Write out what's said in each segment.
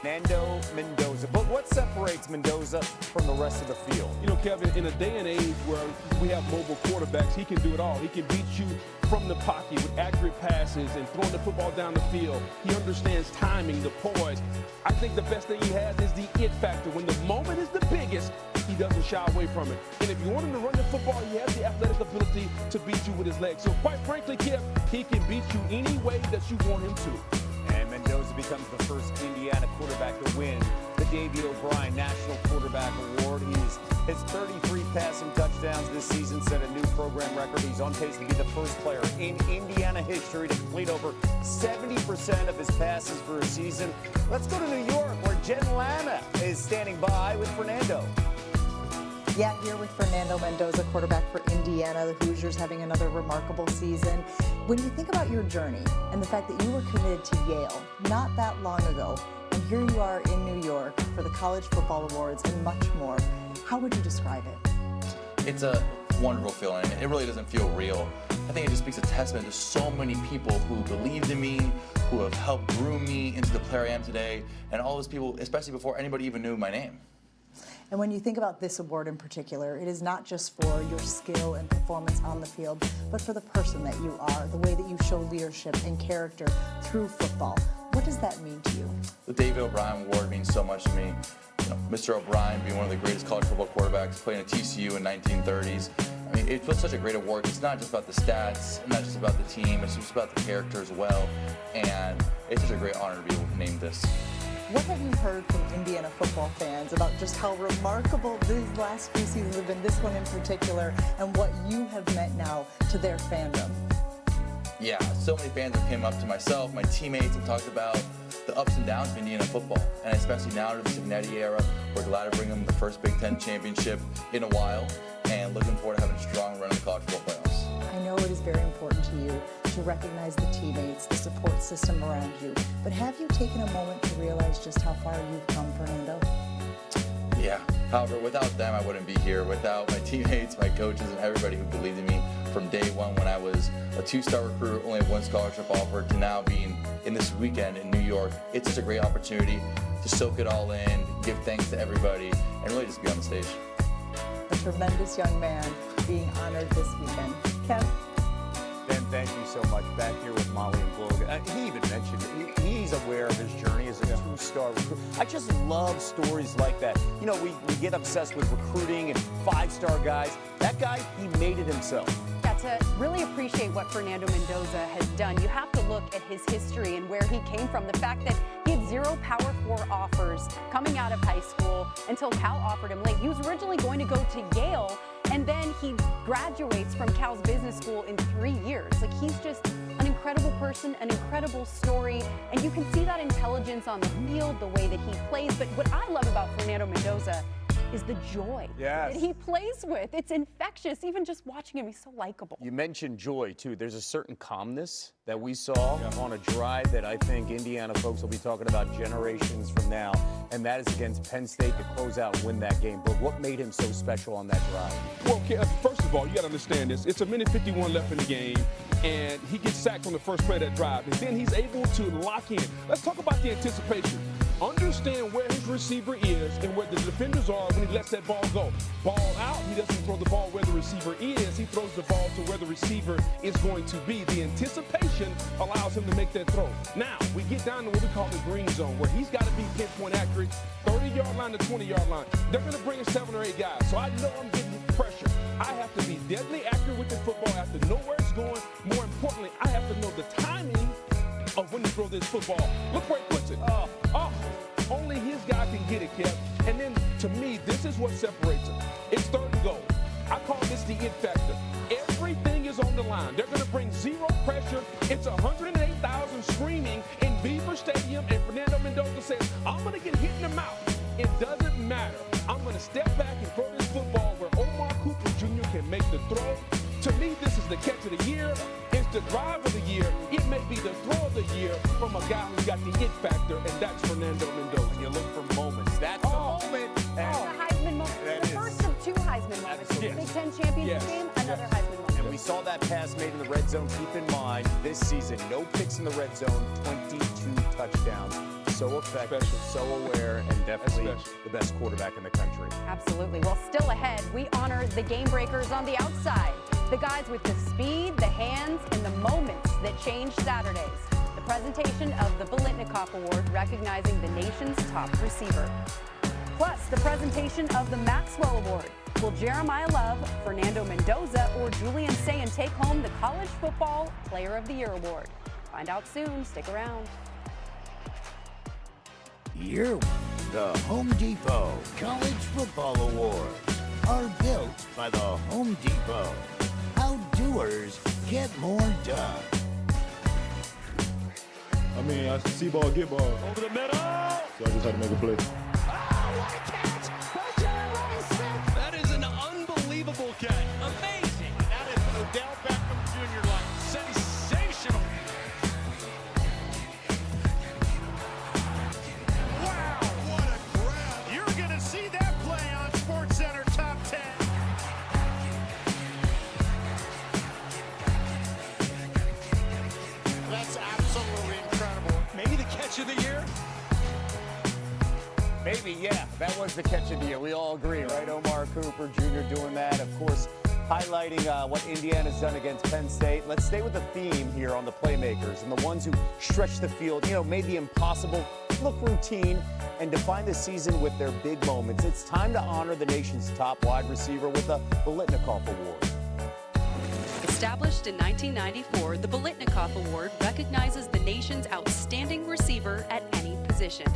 Fernando Mendoza. But what separates Mendoza from the rest of the field? You know, Kevin, in a day and age where we have mobile quarterbacks, he can do it all. He can beat you from the pocket with accurate passes and throwing the football down the field. He understands timing, the poise. I think the best thing he has is the it factor. When the moment is the biggest, he doesn't shy away from it. And if you want him to run the football, he has the athletic ability to beat you with his legs. So quite frankly, Kev, he can beat you any way that you want him to. And Mendoza becomes the first Indiana quarterback to win the Davey O'Brien National Quarterback Award. His 33 passing touchdowns this season set a new program record. He's on pace to be the first player in Indiana history to complete over 70% of his passes for a season. Let's go to New York, where Jen Lana is standing by with Fernando. Yeah, here with Fernando Mendoza, quarterback for Indiana. The Hoosiers having another remarkable season. When you think about your journey and the fact that you were committed to Yale not that long ago, and here you are in New York for the College Football Awards and much more, how would you describe it? It's a wonderful feeling. It really doesn't feel real. I think it just speaks a testament to so many people who believed in me, who have helped groom me into the player I am today, and all those people, especially before anybody even knew my name. And when you think about this award in particular, it is not just for your skill and performance on the field, but for the person that you are, the way that you show leadership and character through football. What does that mean to you? The Davey O'Brien Award means so much to me. You know, Mr. O'Brien being one of the greatest college football quarterbacks, playing at TCU in 1930s. I mean, it feels such a great award. It's not just about the stats, not just about the team, it's just about the character as well. And it's such a great honor to be able to name this. What have you heard from Indiana football fans about just how remarkable these last few seasons have been, this one in particular, and what you have meant now to their fandom? Yeah, so many fans have came up to myself, my teammates, and talked about the ups and downs of Indiana football. And especially now to the Signetti era, we're glad to bring them the first Big Ten championship in a while, and looking forward to having a strong run in the college football playoffs. I know it is very important to you to recognize the teammates, the support system around you, but have you taken a moment to realize just how far you've come, Fernando? Yeah, however, without them, I wouldn't be here. Without my teammates, my coaches, and everybody who believed in me from day one when I was a two-star recruit, only had one scholarship offer, to now being in this weekend in New York. It's such a great opportunity to soak it all in, give thanks to everybody, and really just be on the stage. A tremendous young man being honored this weekend. Kev? Ben, thank you so much. Back here with Molly and Bloga. He even mentioned he's aware of his journey as a two-star recruit. I just love stories like that. You know, we get obsessed with recruiting and five-star guys. That guy, he made it himself. Yeah, to really appreciate what Fernando Mendoza has done, you have to look at his history and where he came from. The fact that he had 0 Power 4 offers coming out of high school until Cal offered him late. He was originally going to go to Yale, and then he graduates from Cal's business school in 3 years. Like, he's just an incredible person, an incredible story, and you can see that intelligence on the field, the way that he plays. But what I love about Fernando Mendoza is the joy that he plays with. It's infectious. Even just watching him, he's so likable. You mentioned joy, too. There's a certain calmness that we saw on a drive that I think Indiana folks will be talking about generations from now, and that is against Penn State to close out and win that game. But what made him so special on that drive? Well, first of all, you got to understand this. It's a minute 51 left in the game, and he gets sacked on the first play of that drive, and then he's able to lock in. Let's talk about the anticipation. Understand where his receiver is and where the defenders are when he lets that ball go. Ball out, he doesn't throw the ball where the receiver is. He throws the ball to where the receiver is going to be. The anticipation allows him to make that throw. Now, we get down to what we call the green zone, where he's got to be pinpoint accurate, 30-yard line to 20-yard line. They're going to bring in 7 or 8 guys, so I know I'm getting pressure. I have to be deadly accurate with the football. I have to know where it's going. More importantly, I have to know the timing of when to throw this football. Look where he puts it. Only his guy can get it, Kev. And then, to me, this is what separates him. It's 3rd and goal. I call this the it factor. Everything is on the line. They're going to bring 0 pressure. It's 108,000 screaming in Beaver Stadium, and Fernando Mendoza says, I'm going to get hit in the mouth. It doesn't matter. I'm going to step back and throw this football where Omar Cooper Jr. can make the throw. To me, this is the catch of the year. It's the drive of the year. It may be the throw of the year from a guy who's got the it factor, and that's Fernando Mendoza. You look for moments. That's the moment. The Heisman moment. The first of 2 Heisman moments. The Big Ten championship game, another Heisman moment. And we saw that pass made in the red zone. Keep in mind, this season, no picks in the red zone, 22 touchdowns So effective, so aware, and definitely the best quarterback in the country. Absolutely. Well, still ahead, we honor the game breakers on the outside. The guys with the speed, the hands, and the moments that changed Saturdays. The presentation of the Biletnikoff Award recognizing the nation's top receiver. Plus, the presentation of the Maxwell Award. Will Jeremiah Love, Fernando Mendoza, or Julian Sayin take home the College Football Player of the Year Award? Find out soon. Stick around. The Home Depot College Football Awards are built by the Home Depot. How doers get more done. I mean, I see ball, get ball. Over the middle. So I just had to make a play. Oh, what a catch! That is an unbelievable catch. Amazing. That is Odell Beckham Jr. like sensational. Wow, what a grab. You're going to see that play on SportsCenter Top 10. That's absolutely incredible. Maybe the catch of the year. Maybe, yeah, that was the catch of the year. We all agree, right? Omar Cooper Jr. doing that. Of course, highlighting what Indiana's done against Penn State. Let's stay with the theme here on the playmakers and the ones who stretched the field, made the impossible look routine and define the season with their big moments. It's time to honor the nation's top wide receiver with the Biletnikoff Award. Established in 1994, the Biletnikoff Award recognizes the nation's outstanding receiver at any position.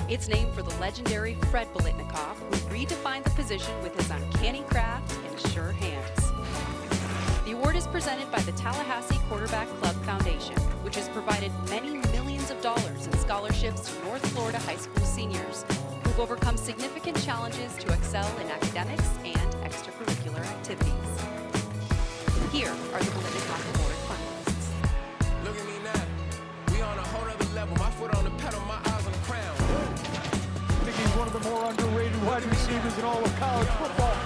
It's named for the legendary Fred Biletnikoff, who redefined the position with his uncanny craft and sure hands. The award is presented by the Tallahassee Quarterback Club Foundation, which has provided many millions of dollars in scholarships to North Florida high school seniors who've overcome significant challenges to excel in academics and extracurricular activities. Here are the Biletnikoff Award finalists. Look at me now. We on a whole other level. My foot on the pedal, my eyes on the crown. I think he's one of the more underrated wide receivers in all of college football.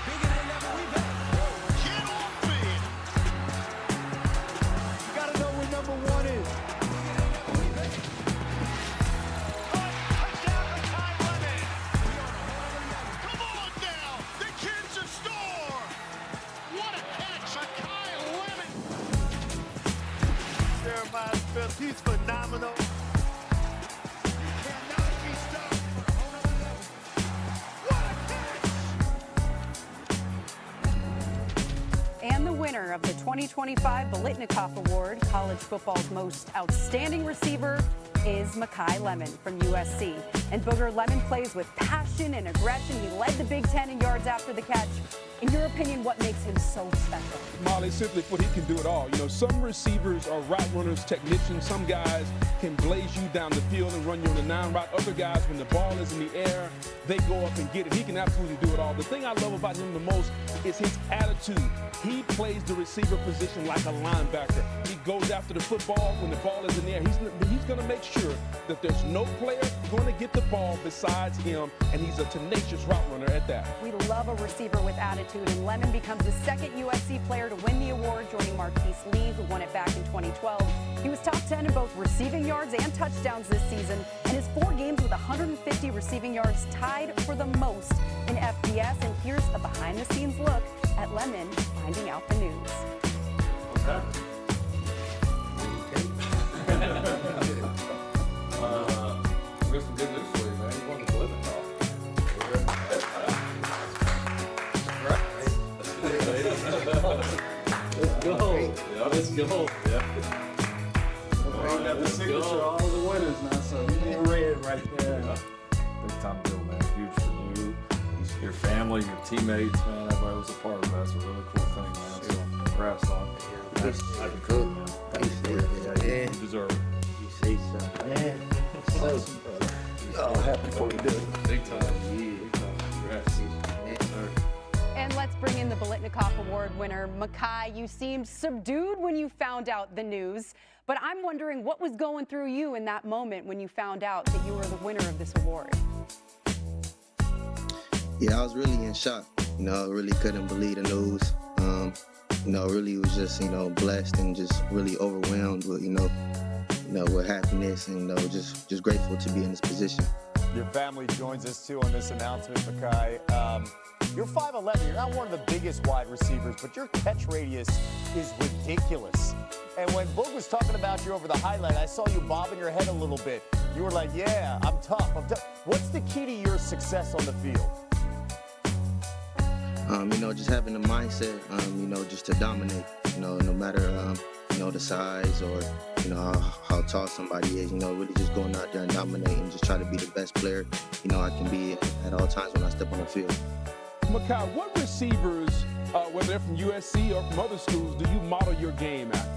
Bigger than ever we've had. Get off me! You gotta know where number one is. Touchdown to Makai Lemon. Come on now! The kid's a star! What a catch! Makai Lemon! Jeremiah Smith, he's phenomenal. And the winner of the 2025 Biletnikoff Award, college football's most outstanding receiver, is Makai Lemon from USC. And Booger, Lemon plays with passion and aggression. He led the Big Ten in yards after the catch. In your opinion, what makes him so special? Molly, simply put, he can do it all. Some receivers are route runners, technicians. Some guys can blaze you down the field and run you on the 9-route. Other guys, when the ball is in the air, they go up and get it. He can absolutely do it all. The thing I love about him the most is his attitude. He plays the receiver position like a linebacker. He goes after the football when the ball is in the air. He's going to make sure that there's no player going to get the ball besides him, and he's a tenacious route runner at that. We love a receiver with attitude, and Lemon becomes the second USC player to win the award, joining Marquise Lee, who won it back in 2012. He was top 10 in both receiving yards and touchdowns this season, and his 4 games with 150 receiving yards tied for the most in FBS. And here's a behind-the-scenes look at Lemon finding out the news. Okay. We got some good news for you, man. You won the Biletnikoff. Let's go. Yeah, let's go. Yeah. We got the signature of all the winners now, so you get red right there. Big time deal, man. Huge for you, your family, your teammates, man. Everybody was a part of that. It's a really cool thing, man. So congrats on it. That's cool, man. Yeah. You deserve it. You say so. Yeah. Awesome, brother. Oh, happy for you, dude. Big time. Big time. Congrats. And let's bring in the Biletnikoff Award winner, Makai. You seemed subdued when you found out the news, but I'm wondering what was going through you in that moment when you found out that you were the winner of this award. Yeah, I was really in shock. I really couldn't believe the news. Really was just, blessed and just really overwhelmed with, with happiness and, just grateful to be in this position. Your family joins us too on this announcement, Makai. You're 5'11". You're not one of the biggest wide receivers, but your catch radius is ridiculous. And when Boog was talking about you over the highlight, I saw you bobbing your head a little bit. You were like, yeah, I'm tough. What's the key to your success on the field? Just having the mindset, just to dominate, no matter, the size or, how tall somebody is, really just going out there and dominating, just try to be the best player, I can be at all times when I step on the field. Makai, what receivers, whether they're from USC or from other schools, do you model your game after?